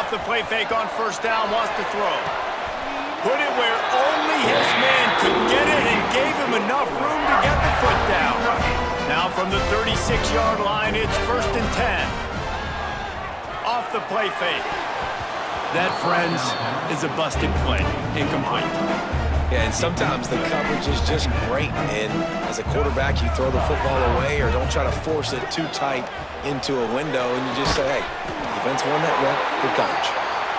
Off the play fake on first down, wants to throw. Put it where only his man could get it and gave him enough room to get the foot down. Now from the 36-yard line, it's 1st and 10. Off the play fake. That, friends, is a busted play. Incomplete. Yeah, and sometimes the coverage is just great. And as a quarterback, you throw the football away or don't try to force it too tight into a window, and you just say, hey, defense won that rep, good coverage.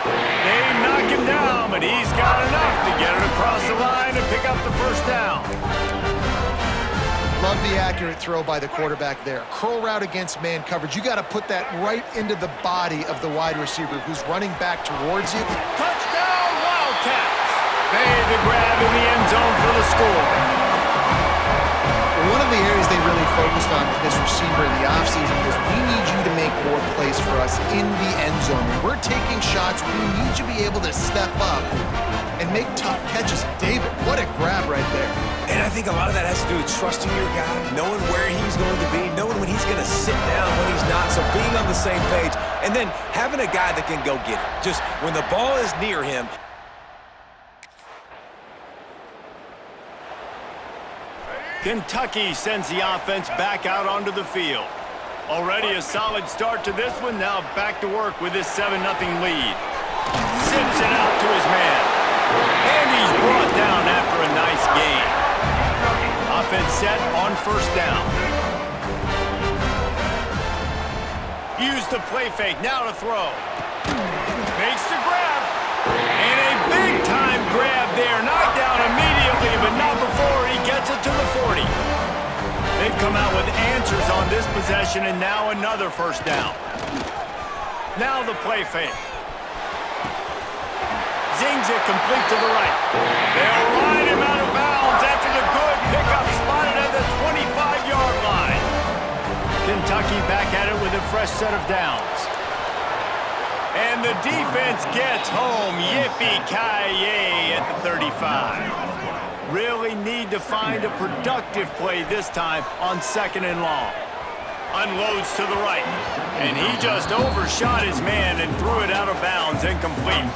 They knock him down, but he's got enough to get it across the line and pick up the first down. Love the accurate throw by the quarterback there. Curl route against man coverage. You got to put that right into the body of the wide receiver who's running back towards you. Touchdown, Wildcats! Made the grab in the end zone for the score. One of the areas they really focused on with this receiver in the offseason was we need you to make more plays for us in the end zone. When we're taking shots, we need you to be able to step up and make tough catches. David, what a grab right there. And I think a lot of that has to do with trusting your guy, knowing where he's going to be, knowing when he's going to sit down, when he's not, so being on the same page, and then having a guy that can go get it. Just when the ball is near him. Kentucky sends the offense back out onto the field. Already a solid start to this one, now back to work with this 7-0 lead. Zips it out to his man. And he's brought down after a nice gain. Offense set on first down. Use the play fake, now to throw. Makes the grab. And a big-time grab there. Knocked down immediately, but not before he gets it to the 40. They've come out with answers on this possession, and now another first down. Now the play fake. Zings it complete to the right. They'll ride him out of bounds after the good pickup spotted at the 25-yard line. Kentucky back at it with a fresh set of downs. And the defense gets home. Yippee-ki-yay at the 35. Really need to find a productive play this time on 2nd and long. Unloads to the right. And he just overshot his man and threw it out of bounds, incomplete.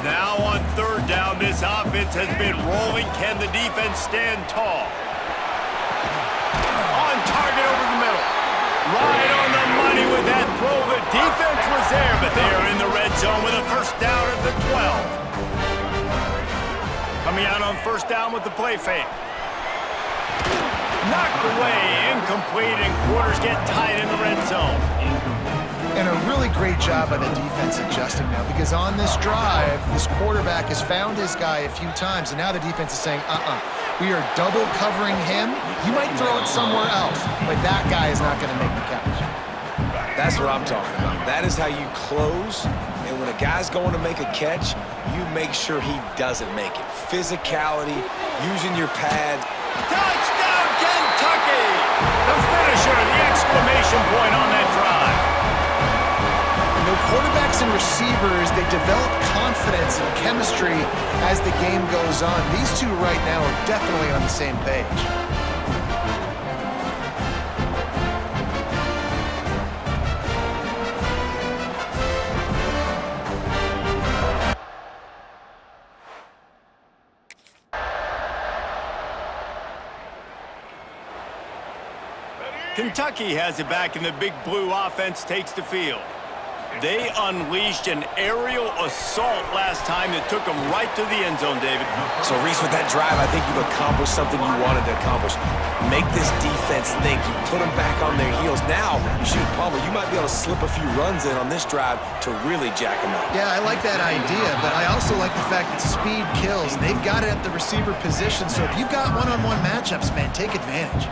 Now on 3rd down, this offense has been rolling. Can the defense stand tall? On target over the middle. Right on the money with that throw. The defense was there, but they are in the red zone with a first down at the 12. Coming out on first down with the play fake. Knocked away, incomplete, and quarters get tight in the red zone. And a really great job by the defense adjusting now, because on this drive, this quarterback has found his guy a few times, and now the defense is saying, we are double covering him. You might throw it somewhere else, but that guy is not going to make the catch. That's what I'm talking about. That is how you close, and when a guy's going to make a catch, you make sure he doesn't make it. Physicality, using your pads. Touchdown, Kentucky! The finisher, the exclamation point on that drive. You know, quarterbacks and receivers, they develop confidence and chemistry as the game goes on. These two right now are definitely on the same page. Kentucky has it back, and the big blue offense takes the field. They unleashed an aerial assault last time that took them right to the end zone, David. So, Reese, with that drive, I think you've accomplished something you wanted to accomplish. Make this defense think. You put them back on their heels. Now, shoot, Palmer, you might be able to slip a few runs in on this drive to really jack them up. Yeah, I like that idea, but I also like the fact that speed kills. They've got it at the receiver position, so if you've got one-on-one matchups, man, take advantage.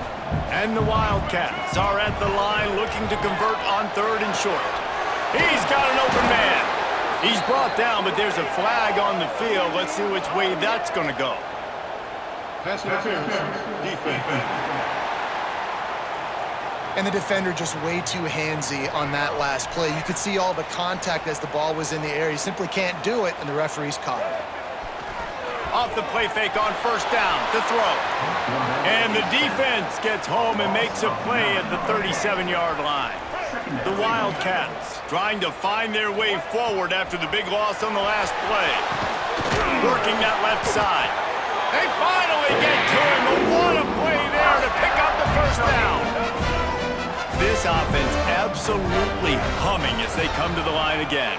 And the Wildcats are at the line looking to convert on 3rd and short. He's got an open man. He's brought down, but there's a flag on the field. Let's see which way that's going to go. Pass interference, defense. And the defender just way too handsy on that last play. You could see all the contact as the ball was in the air. He simply can't do it, and the referee's caught it. Off the play fake on first down to throw. And the defense gets home and makes a play at the 37-yard line. The Wildcats trying to find their way forward after the big loss on the last play. Working that left side. They finally get to him, but what a play there to pick up the first down. This offense absolutely humming as they come to the line again.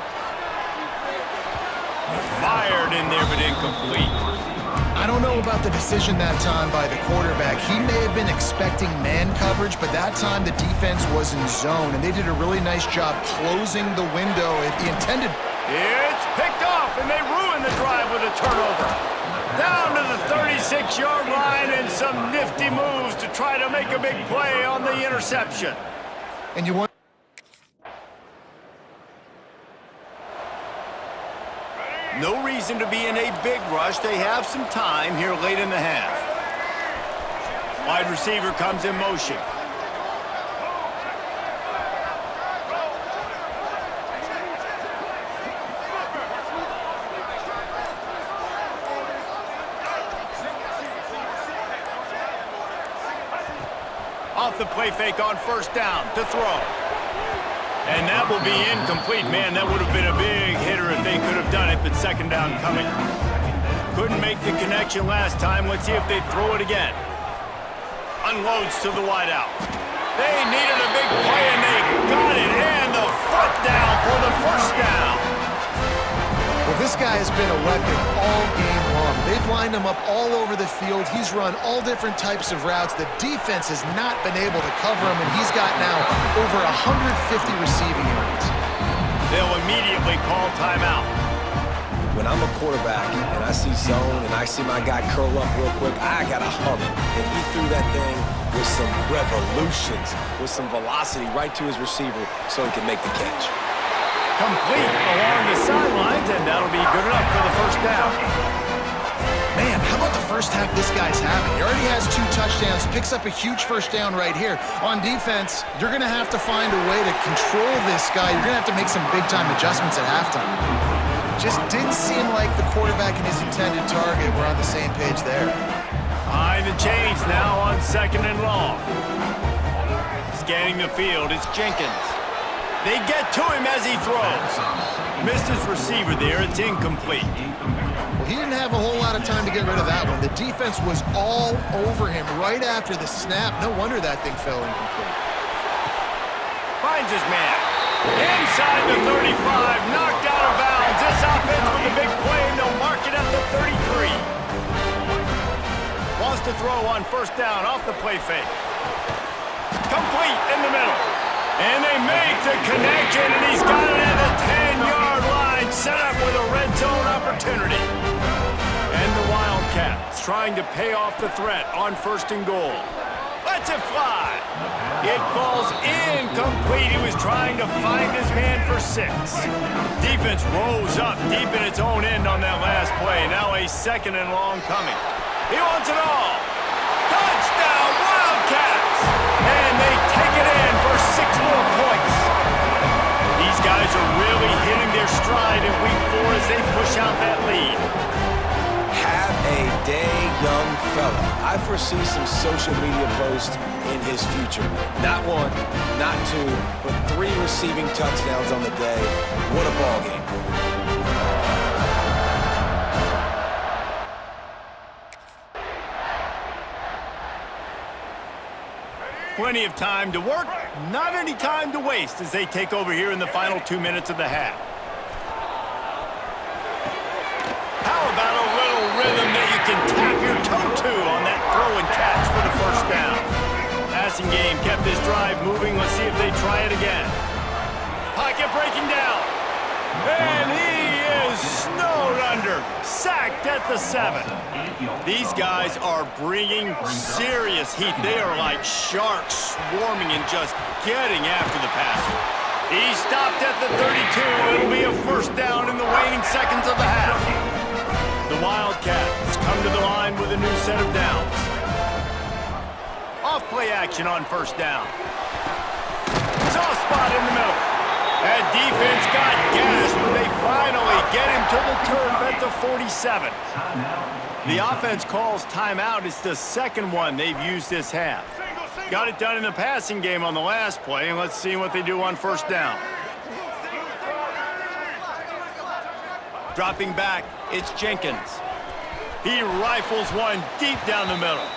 Fired in there, but incomplete. I don't know about the decision that time by the quarterback. He may have been expecting man coverage, but that time the defense was in zone, and they did a really nice job closing the window. The intended... It's picked off, and they ruin the drive with a turnover. Down to the 36-yard line, and some nifty moves to try to make a big play on the interception. And you want... No reason to be in a big rush. They have some time here late in the half. Wide receiver comes in motion. Off the play fake on first down to throw. And that will be incomplete. Man, that would have been a big hitter if they could have done it, but second down coming. Couldn't make the connection last time. Let's see if they throw it again. Unloads to the wideout. They needed a big play, and they got it. And the foot down for the first down. Well, this guy has been a weapon all game long. They've lined him up all over the field. He's run all different types of routes. The defense has not been able to cover him, and he's got now over 150 receiving yards. They'll immediately call timeout. When I'm a quarterback and I see zone and I see my guy curl up real quick, I got to hum it. And he threw that thing with some revolutions, with some velocity right to his receiver so he can make the catch. Complete along the sidelines, and that'll be good enough for the first down. Man, how about the first half this guy's having? He already has 2 touchdowns, picks up a huge first down right here. On defense, you're going to have to find a way to control this guy. You're going to have to make some big-time adjustments at halftime. Just didn't seem like the quarterback and his intended target were on the same page there. Behind the chains now on second and long. Scanning the field, it's Jenkins. They get to him as he throws. Missed his receiver there. It's incomplete. Well, he didn't have a whole lot of time to get rid of that one. The defense was all over him right after the snap. No wonder that thing fell incomplete. Finds his man. Inside the 35. Knocked out of bounds. This offense with a big play, and they'll mark it at the 33. Wants to throw on first down off the play fake. Complete in the middle. And they make the connection, and he's got it at the 10-yard line, set up with a red zone opportunity. And the Wildcats trying to pay off the threat on first and goal. Lets it fly. It falls incomplete. He was trying to find his man for 6. Defense rose up deep in its own end on that last play. Now a second and long coming. He wants it all. Touchdown, Wildcats! And they take it in for 6 more points. These guys are really hitting their stride in week 4 as they push out that lead. Have a day, young fella. I foresee some social media posts in his future. Not 1, not 2, but 3 receiving touchdowns on the day. What a ball game. Plenty of time to work, not any time to waste as they take over here in the final 2 minutes of the half. How about a little rhythm that you can tap your toe to on that throw and catch for the first down? Passing game kept this drive moving. Let's see if they try it again. Pocket breaking down. And he is snowed under. Sacked at the 7. These guys are bringing serious heat. They are like sharks swarming and just getting after the passer. He stopped at the 32. It'll be a first down in the waning seconds of the half. The Wildcats come to the line with a new set of downs. Off play action on first down. Soft spot in the middle. That defense got gashed, but they finally get him to the turf at the 47. The offense calls timeout. It's the second one they've used this half. Got it done in the passing game on the last play, and let's see what they do on first down. Dropping back, it's Jenkins. He rifles one deep down the middle.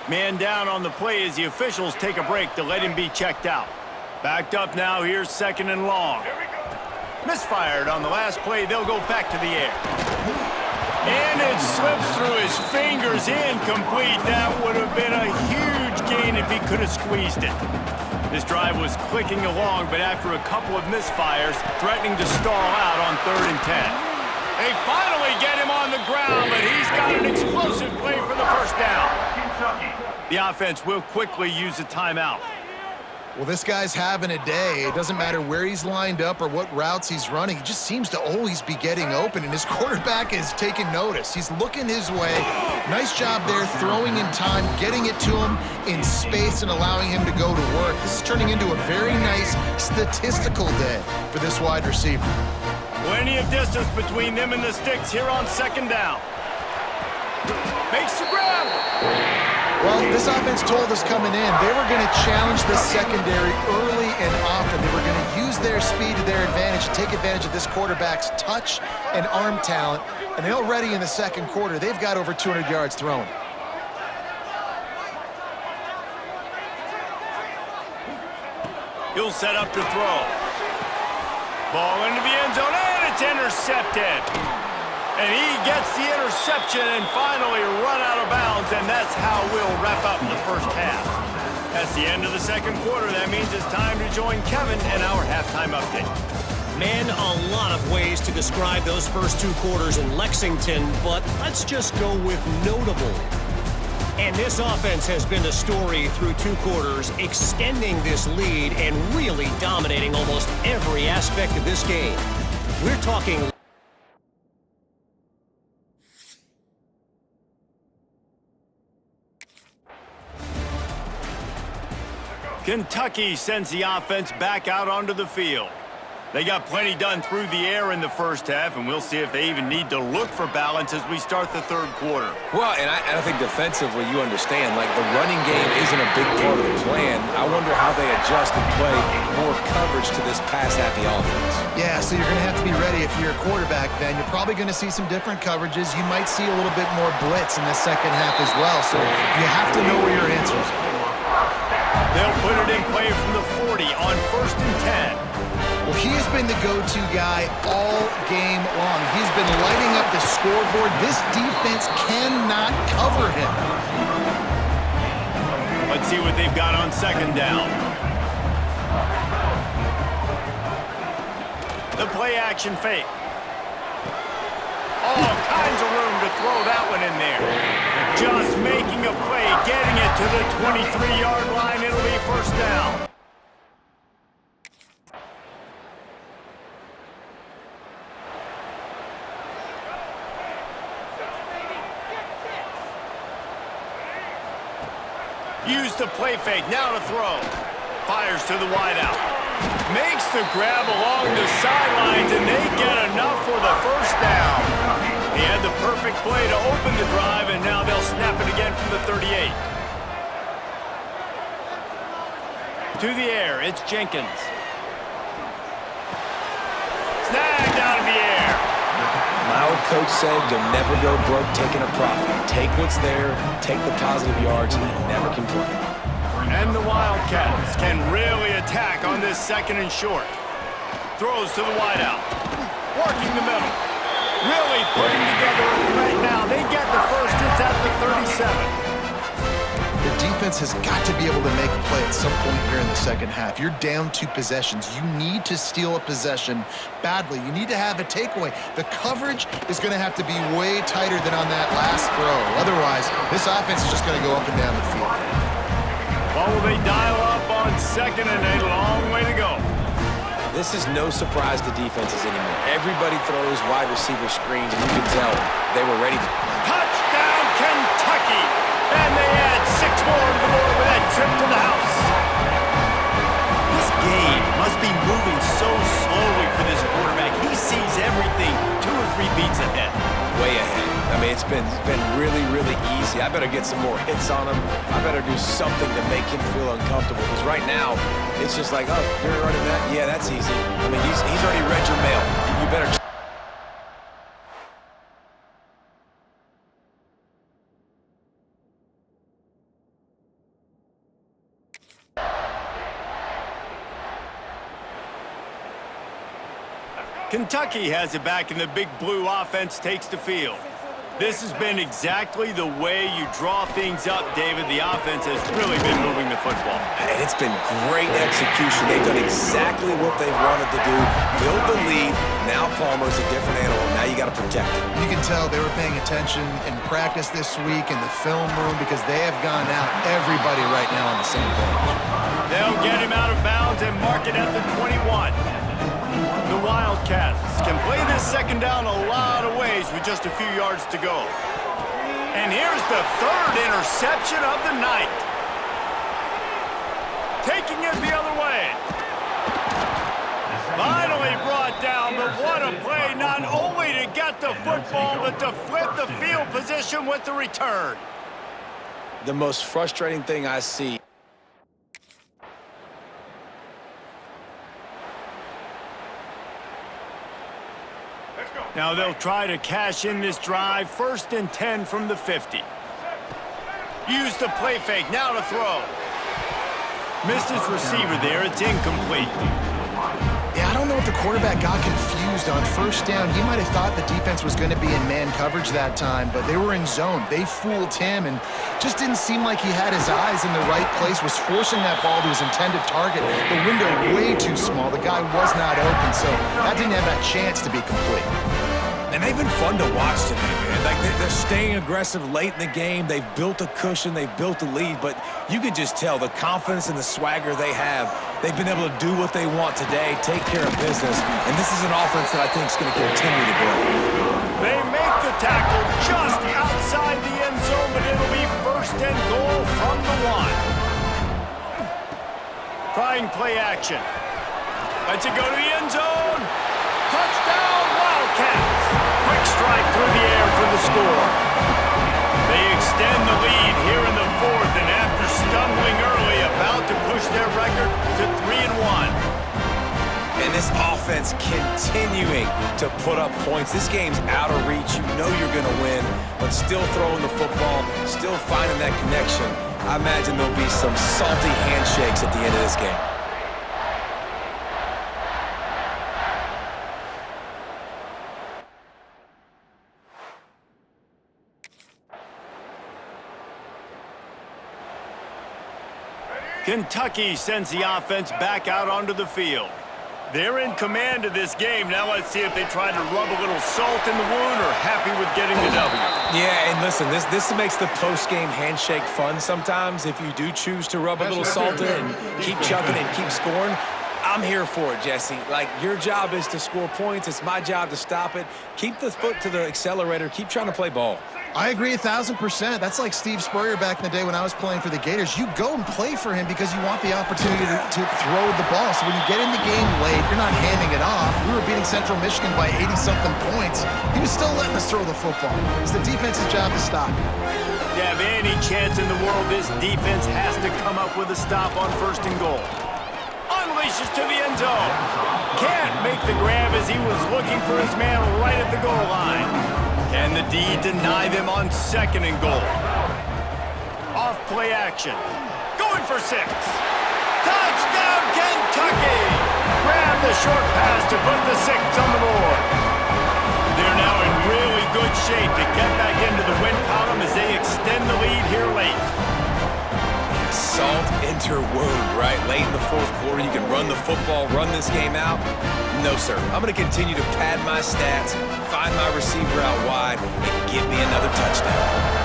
Man down on the play as the officials take a break to let him be checked out. Backed up now, here's 2nd and long. Misfired on the last play, they'll go back to the air. And it slips through his fingers, incomplete. That would have been a huge gain if he could have squeezed it. This drive was clicking along, but after a couple of misfires, threatening to stall out on 3rd and 10. They finally get him on the ground, but he's got an explosive play for the first down. The offense will quickly use a timeout. Well, this guy's having a day. It doesn't matter where he's lined up or what routes he's running. He just seems to always be getting open, and his quarterback is taking notice. He's looking his way. Nice job there, throwing in time, getting it to him in space and allowing him to go to work. This is turning into a very nice statistical day for this wide receiver. Plenty of distance between them and the sticks here on 2nd down. Makes the grab. Well, this offense told us coming in they were going to challenge the secondary early and often. They were going to use their speed to their advantage and take advantage of this quarterback's touch and arm talent. And already in the 2nd quarter, they've got over 200 yards thrown. He'll set up to throw. Ball into the end zone, and it's intercepted. And he gets the interception and finally run out of bounds, and that's how we'll wrap up the first half. That's the end of the 2nd quarter. That means it's time to join Kevin in our halftime update. Man, a lot of ways to describe those first 2 quarters in Lexington, but let's just go with notable. And this offense has been the story through 2 quarters, extending this lead and really dominating almost every aspect of this game. We're talking... Kentucky sends the offense back out onto the field. They got plenty done through the air in the first half, and we'll see if they even need to look for balance as we start the 3rd quarter. Well, and I think defensively, you understand, like the running game isn't a big part of the plan. I wonder how they adjust and play more coverage to this pass-happy offense. Yeah, so you're going to have to be ready if you're a quarterback then. You're probably going to see some different coverages. You might see a little bit more blitz in the 2nd half as well, so you have to know where your answers are. They'll put it in play from the 40 on 1st and 10. Well, he has been the go-to guy all game long. He's been lighting up the scoreboard. This defense cannot cover him. Let's see what they've got on 2nd down. The play-action fake. All kinds of room to throw that one in there. Just making a play, getting it to the 23-yard line. It'll be 1st down. Use the play fake, now to throw. Fires to the wideout. Makes the grab along the sidelines, and they get enough for the 1st down. He had the perfect play to open the drive, and now they'll snap it again from the 38. To the air, it's Jenkins. Snagged out of the air. My old coach said you'll never go broke taking a profit. Take what's there, take the positive yards, and never complain. And the Wildcats can really attack on this 2nd and short. Throws to the wideout. Working the middle. Really putting together a threat now. They get the first. It's at the 37. The defense has got to be able to make a play at some point here in the 2nd half. You're down 2 possessions. You need to steal a possession badly. You need to have a takeaway. The coverage is going to have to be way tighter than on that last throw. Otherwise, this offense is just going to go up and down the field. Well, will they dial up on 2nd and a long way to go? This is no surprise to defenses anymore. Everybody throws wide receiver screens, and you can tell they were ready to... Touchdown, Kentucky! And they add 6 more to the board with that trip to the house. This game must be moving so slowly for this quarterback. He sees everything 2 or 3 beats ahead. way ahead. I I mean, it's been really, really easy. I better get some more hits on him. I better do something to make him feel uncomfortable, because right now, it's just like, oh, you're running that? Yeah, that's easy. I mean, he's already read your mail. You better... Kentucky has it back, and the Big Blue offense takes the field. This has been exactly the way you draw things up, David. The offense has really been moving the football. And it's been great execution. They've done exactly what they've wanted to do. Build the lead. Now Palmer's a different animal. Now you got to protect him. You can tell they were paying attention in practice this week in the film room, because they have gone out everybody right now on the same page. They'll get him out of bounds and mark it at the 21. The Wildcats can play this second down a lot of ways with just a few yards to go. And here's the third interception of the night. Taking it the other way. Finally brought down, but what a play, not only to get the football, but to flip the field position with the return. The most frustrating thing I see. Now they'll try to cash in this drive. 1st and 10 from the 50. Use the play fake, now to throw. Missed his receiver there, it's incomplete. Yeah, I don't know if the quarterback got confused on 1st down. He might have thought the defense was going to be in man coverage that time, but they were in zone. They fooled him, and just didn't seem like he had his eyes in the right place, was forcing that ball to his intended target. The window way too small. The guy was not open, so that didn't have that chance to be complete. And they've been fun to watch today, man. Like, they're staying aggressive late in the game. They've built a cushion. They've built a lead. But you can just tell the confidence and the swagger they have. They've been able to do what they want today, take care of business. And this is an offense that I think is going to continue to grow. They make the tackle just outside the end zone, but it'll be 1st and goal from the 1. Trying play action. Lets it go to the end zone. Touchdown, Wildcats. Quick strike through the air for the score. They extend the lead here in the 4th, and after stumbling early, about to push their record to 3-1. And this offense continuing to put up points. This game's out of reach. You know you're going to win, but still throwing the football, still finding that connection. I imagine there'll be some salty handshakes at the end of this game. Kentucky sends the offense back out onto the field. They're in command of this game. Now let's see if they try to rub a little salt in the wound or happy with getting the W. Yeah, and listen, this makes the post-game handshake fun sometimes. If you do choose to rub a little salt in and keep chucking and keep scoring, I'm here for it, Jesse. Like, your job is to score points. It's my job to stop it. Keep the foot to the accelerator. Keep trying to play ball. I agree 1,000%. That's like Steve Spurrier back in the day when I was playing for the Gators. You go and play for him because you want the opportunity to throw the ball. So when you get in the game late, you're not handing it off. We were beating Central Michigan by 80-something points. He was still letting us throw the football. It's the defense's job to stop it. To have any chance in the world, this defense has to come up with a stop on 1st and goal. Unleashes to the end zone. Can't make the grab as he was looking for his man right at the goal line. Can the D deny them on 2nd and goal? Off play action. Going for 6. Touchdown, Kentucky! Grab the short pass to put the 6 on the board. They're now in really good shape to get back into the win column as they extend the lead here late. Salt interwove, right? Late in the 4th quarter, you can run the football, run this game out. No, sir. I'm going to continue to pad my stats, find my receiver out wide, and get me another touchdown.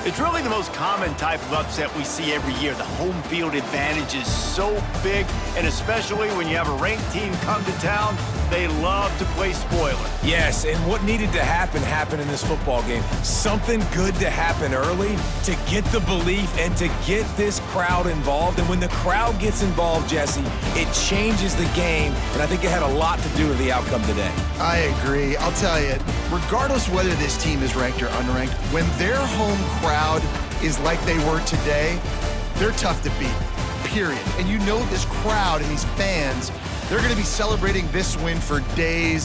It's really the most common type of upset we see every year. The home field advantage is so big, and especially when you have a ranked team come to town, they love to play spoiler. Yes, and what needed to happen happened in this football game. Something good to happen early to get the belief and to get this crowd involved. And when the crowd gets involved, Jesse, it changes the game, and I think it had a lot to do with the outcome today. I agree. I'll tell you, regardless whether this team is ranked or unranked, when their home crowd is like they were today, they're tough to beat, period. And you know this crowd and these fans, they're going to be celebrating this win for days and